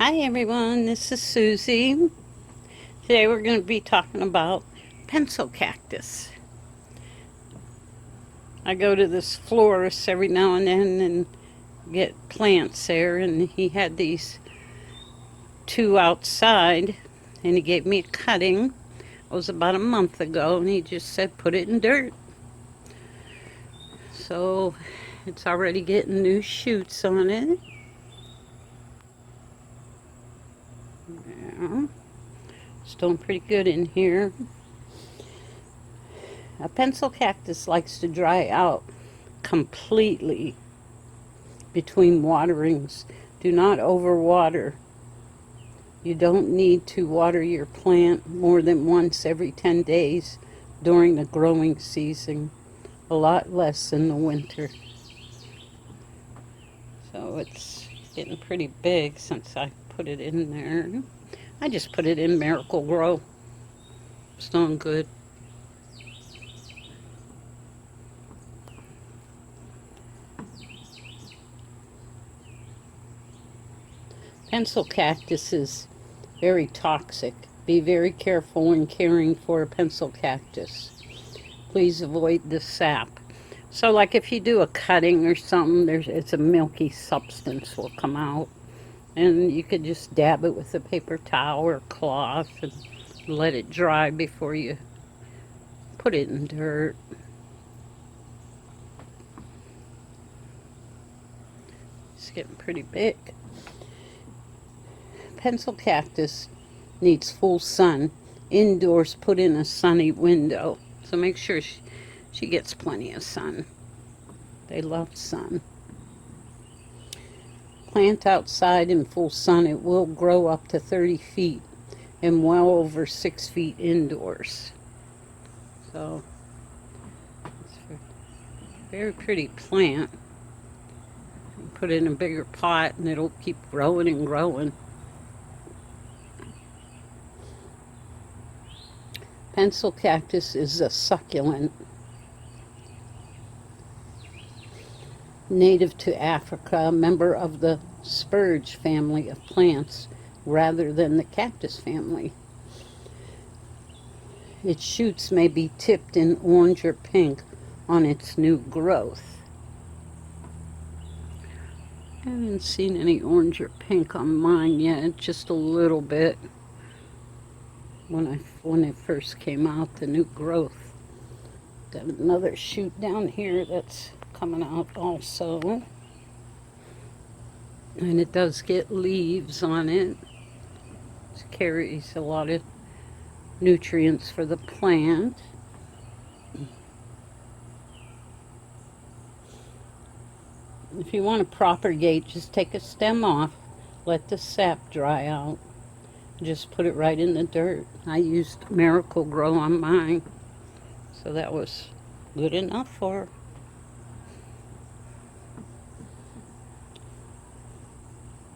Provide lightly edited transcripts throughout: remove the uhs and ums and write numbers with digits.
Hi everyone, this is Susie. Today we're going to be talking about pencil cactus. I go to this florist every now and then and get plants there, and he had these two outside and he gave me a cutting. It was about a month ago and he just said put it in dirt. So it's already getting new shoots on it. Yeah. It's doing pretty good in here. A pencil cactus likes to dry out completely between waterings. Do not overwater. You don't need to water your plant more than once every 10 days during the growing season. A lot less in the winter. So it's getting pretty big since I put it in there. I just put it in Miracle Grow. It's doing good. Pencil cactus is very toxic. Be very careful when caring for a pencil cactus. Please avoid the sap. So like if you do a cutting or something, it's a milky substance will come out. And you could just dab it with a paper towel or cloth and let it dry before you put it in dirt. It's getting pretty big. Pencil cactus needs full sun. Indoors, put in a sunny window. So make sure she gets plenty of sun. They love sun. Plant outside in full sun, it will grow up to 30 feet and well over 6 feet indoors. So it's a very pretty plant. Put it in a bigger pot and it'll keep growing and growing. Pencil cactus is a succulent, native to Africa, a member of the spurge family of plants rather than the cactus family. Its shoots may be tipped in orange or pink on its new growth. I haven't seen any orange or pink on mine yet, just a little bit. When it first came out, the new growth. Got another shoot down here that's coming out also. And it does get leaves on it. It carries a lot of nutrients for the plant. If you want to propagate, just take a stem off, let the sap dry out. Just put it right in the dirt. I used Miracle Grow on mine, so that was good enough for her.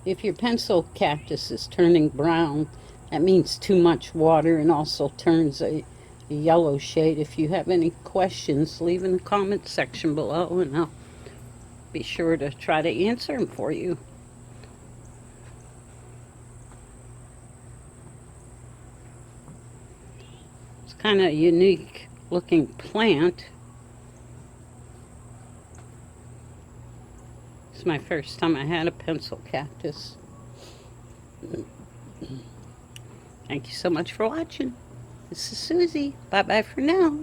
If your pencil cactus is turning brown, that means too much water and also turns a yellow shade. If you have any questions, leave in the comment section below and I'll be sure to try to answer them for you. Kind of unique looking plant. It's my first time I had a pencil cactus. Thank you so much for watching. This is Susie. Bye bye for now.